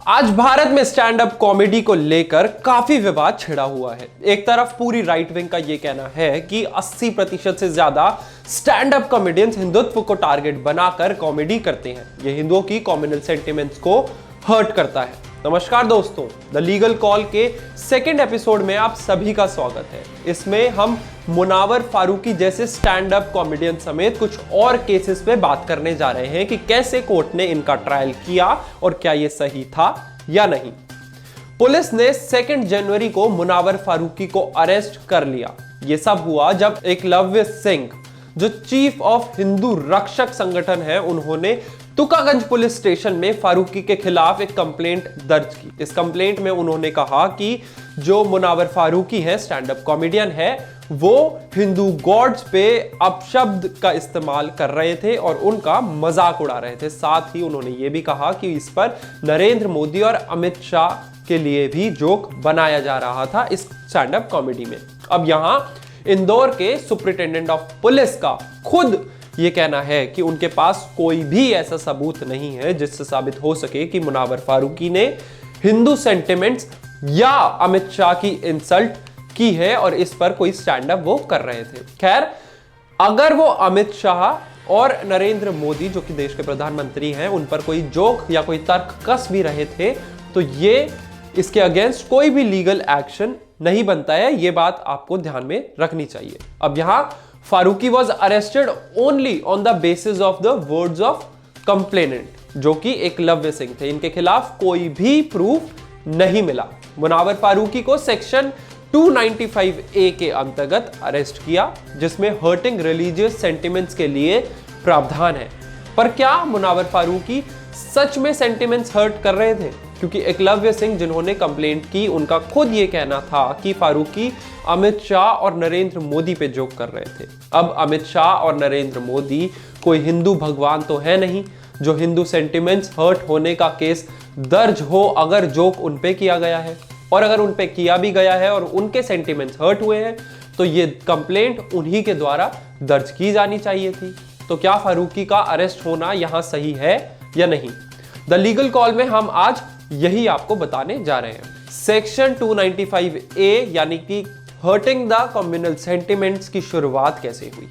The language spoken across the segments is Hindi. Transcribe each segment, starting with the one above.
आज भारत में स्टैंड अप कॉमेडी को लेकर काफी विवाद छिड़ा हुआ है। एक तरफ पूरी राइट विंग का यह कहना है कि 80% से ज्यादा स्टैंड अप कॉमेडियंस हिंदुत्व को टारगेट बनाकर कॉमेडी करते हैं। यह हिंदुओं की कम्युनल सेंटिमेंट्स को हर्ट करता है। नमस्कार दोस्तों, द लीगल कॉल के सेकंड एपिसोड में आप सभी का स्वागत है। इसमें हम मुनावर फारूकी जैसे स्टैंड अप कॉमेडियन समेत कुछ और केसेस पे बात करने जा रहे हैं कि कैसे कोर्ट ने इनका ट्रायल किया और क्या ये सही था या नहीं। पुलिस ने 2 जनवरी को मुनावर फारूकी को अरेस्ट कर लिया। ये सब हुआ जब एकलव्य सिंह, जो चीफ ऑफ हिंदू रक्षक संगठन है, उन्होंने तुकागंज पुलिस स्टेशन में फारूकी के खिलाफ एक कंप्लेंट दर्ज की। इस कंप्लेंट में उन्होंने कहा कि जो मुनावर फारूकी है, स्टैंड अप कॉमेडियन है, वो हिंदू गॉड्स पे अपशब्द का इस्तेमाल कर रहे थे और उनका मजाक उड़ा रहे थे। साथ ही उन्होंने ये भी कहा कि इस पर नरेंद्र मोदी और अमित शाह के लिए भी जोक बनाया जा रहा था इस स्टैंड अप कॉमेडी में। अब यहां इंदौर के सुपरिटेंडेंट ऑफ पुलिस का खुद ये कहना है कि उनके पास कोई भी ऐसा सबूत नहीं है जिससे साबित हो सके कि मुनावर फारूकी ने हिंदू सेंटिमेंट्स या अमित शाह की इंसल्ट की है और इस पर कोई स्टैंड अप वो कर रहे थे। खैर, अगर वो अमित शाह और नरेंद्र मोदी, जो कि देश के प्रधानमंत्री हैं, उन पर कोई जोक या कोई तर्क कस भी रहे थे तो ये इसके अगेंस्ट कोई भी लीगल एक्शन नहीं बनता है। ये बात आपको ध्यान में रखनी चाहिए। अब यहां Faruqui was arrested only on the basis of the words of complainant, जो कि एकलव्य सिंह थे। इनके खिलाफ कोई भी प्रूफ नहीं मिला। मुनावर फारूकी को सेक्शन 295A के अंतर्गत अरेस्ट किया, जिसमें हर्टिंग रिलीजियस सेंटिमेंट्स के लिए प्रावधान है। पर क्या मुनावर फारूकी सच में सेंटिमेंट्स हर्ट कर रहे थे? क्योंकि एकलव्य सिंह, जिन्होंने कंप्लेंट की, उनका खुद ये कहना था कि फारूकी अमित शाह और नरेंद्र मोदी पे जोक कर रहे थे। अब अमित शाह और नरेंद्र मोदी कोई हिंदू भगवान तो है नहीं जो हिंदू सेंटिमेंट्स हर्ट होने का केस दर्ज हो अगर जोक उन पे किया गया है। और अगर उन पे किया भी गया है और उनके सेंटिमेंट्स हर्ट हुए हैं तो ये कंप्लेंट उन्हीं के द्वारा दर्ज की जानी चाहिए थी। तो क्या फारूकी का अरेस्ट होना यहां सही है या नहीं? द लीगल कॉल में हम आज यही आपको बताने जा रहे हैं। सेक्शन 295A यानी कि हर्टिंग द कम्युनल सेंटिमेंट्स की शुरुआत कैसे हुई?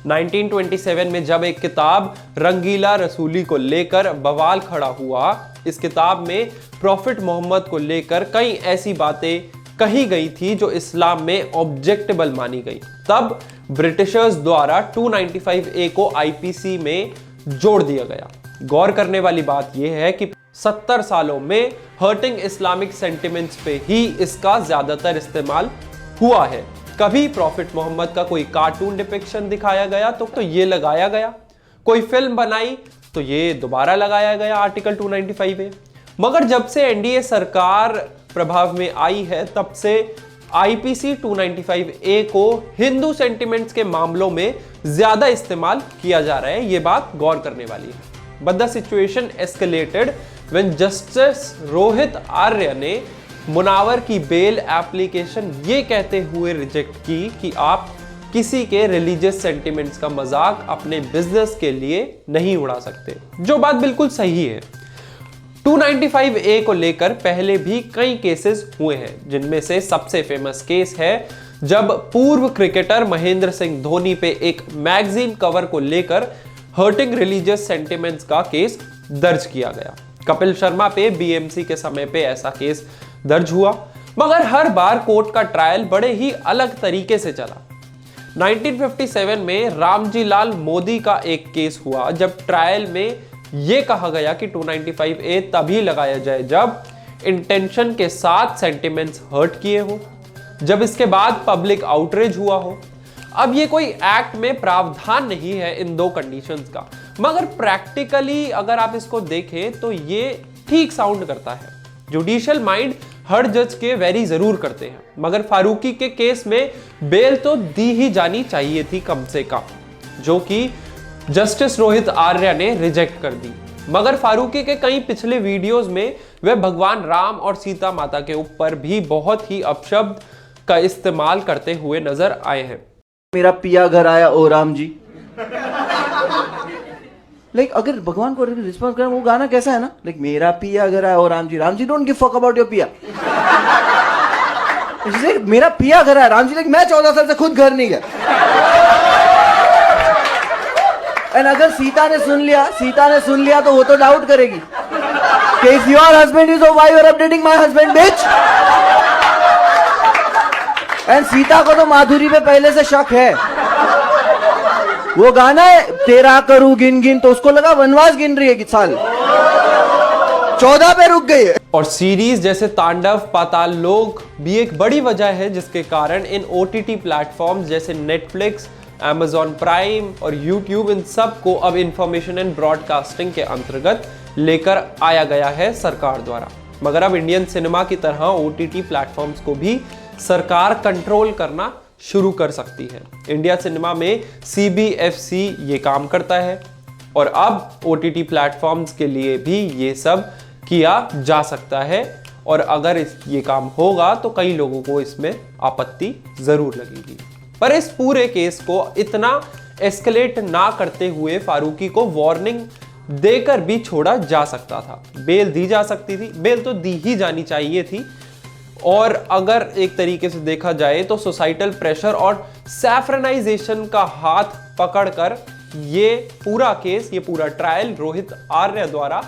1927 में जब एक किताब रंगीला रसूली को लेकर बवाल खड़ा हुआ। इस किताब में प्रॉफिट मोहम्मद को लेकर कई ऐसी बातें कही गई थी जो इस्लाम में ऑब्जेक्टेबल मानी गई। तब ब्रिटिशर्स द्वारा 295A को IPC में जोड़ दिया गया। गौर करने वाली बात यह है कि 70 सालों में हर्टिंग इस्लामिक सेंटिमेंट्स पे ही इसका ज्यादातर इस्तेमाल हुआ है। कभी प्रॉफिट मोहम्मद का कोई कार्टून डिपिक्शन दिखाया गया तो ये लगाया गया, कोई फिल्म बनाई तो ये दोबारा लगाया गया आर्टिकल 295A। मगर जब से NDA सरकार प्रभाव में आई है तब से IPC 295A को हिंदू सेंटिमेंट्स के मामलों में ज्यादा इस्तेमाल किया जा रहा है। ये बात गौर करने वाली है। But the situation escalated when Justice Rohit Arya ने मुनावर की बेल एप्लीकेशन ये कहते हुए रिजेक्ट की कि आप किसी के रिलीजियस सेंटिमेंट्स का मजाक अपने बिजनेस के लिए नहीं उड़ा सकते, जो बात बिल्कुल सही है। 295A को लेकर पहले भी कई केसेस हुए हैं, जिनमें से सबसे फेमस केस है जब पूर्व क्रिकेटर महेंद्र सिंह धोनी पे एक मैगजीन कवर को लेकर हर्टिंग रिलीजियस सेंटिमेंट्स का केस दर्ज किया गया। कपिल शर्मा पे BMC के समय पे ऐसा केस दर्ज हुआ, मगर हर बार कोर्ट का ट्रायल बड़े ही अलग तरीके से चला। 1957 में रामजी लाल मोदी का एक केस हुआ जब ट्रायल में यह कहा गया कि 295A तभी लगाया जाए जब इंटेंशन के साथ सेंटिमेंट्स हर्ट किए हो, जब इसके बाद पब्लिक आउटरीच हुआ हो। अब ये कोई एक्ट में प्रावधान नहीं है इन दो कंडीशंस का, मगर प्रैक्टिकली अगर आप इसको देखें तो ये ठीक साउंड करता है। जुडिशियल माइंड हर जज के वेरी जरूर करते हैं, मगर फारूकी के केस में बेल तो दी ही जानी चाहिए थी कम से कम, जो कि जस्टिस रोहित आर्य ने रिजेक्ट कर दी। मगर फारूकी के कई पिछले वीडियोस में वे भगवान राम और सीता माता के ऊपर भी बहुत ही अपशब्द का इस्तेमाल करते हुए नजर आए हैं। मेरा पिया घर आया ओ राम जी, लाइक अगर भगवान को रिस्पॉन्स करें, वो गाना कैसा है ना, लाइक मेरा पिया घर आया और Ram ji don't give fuck about your पिया। मेरा पिया घर आया, राम जी लाइक मैं 14 साल से खुद घर नहीं गया। एंड अगर सीता ने सुन लिया तो वो तो डाउट करेगी कि if your husband is why you are updating my husband bitch. And Sita को तो माधुरी पे पहले से शक है। वो गाना है तेरा करूं गिन गिन, तो उसको लगा वनवास गिन रही है कि साल 14 पे रुक गई है। और सीरीज जैसे तांडव, पाताल लोक भी एक बड़ी वजह है जिसके कारण इन OTT प्लेटफॉर्म्स जैसे नेटफ्लिक्स, Amazon प्राइम और YouTube, इन सब को अब इंफॉर्मेशन एंड ब्रॉडकास्टिंग के अंतर्गत लेकर आया गया है सरकार द्वारा। मगर अब इंडियन सिनेमा की तरह OTT प्लेटफॉर्म्स को भी सरकार कंट्रोल करना शुरू कर सकती है। इंडिया सिनेमा में CBFC ये काम करता है और अब OTT प्लेटफॉर्म्स के लिए भी ये सब किया जा सकता है। और अगर ये काम होगा तो कई लोगों को इसमें आपत्ति जरूर लगेगी। पर इस पूरे केस को इतना एस्केलेट ना करते हुए फारूकी को वार्निंग देकर भी छोड़ा जा सकता था, बेल दी जा सकती थी, बेल तो दी ही जानी चाहिए थी। और अगर एक तरीके से देखा जाए तो सोसाइटल प्रेशर और सैफ्रनाइजेशन का हाथ पकड़कर ये पूरा केस, ये पूरा ट्रायल रोहित आर्य द्वारा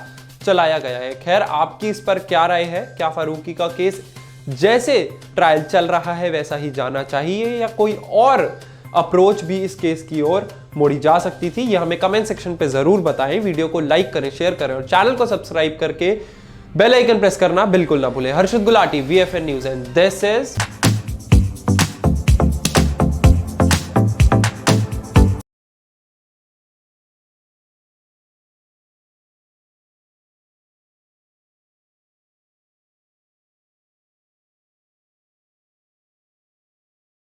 चलाया गया है। खैर, आपकी इस पर क्या राय है? क्या फारूकी का केस जैसे ट्रायल चल रहा है वैसा ही जाना चाहिए या कोई और अप्रोच भी इस केस की ओर मोड़ी जा सकती थी? यह हमें कमेंट सेक्शन पे जरूर बताएं। वीडियो को लाइक करें, शेयर करें और चैनल को सब्सक्राइब करके बेल आइकन प्रेस करना बिल्कुल ना भूलें। Harshad Gulati, VFN news, and this is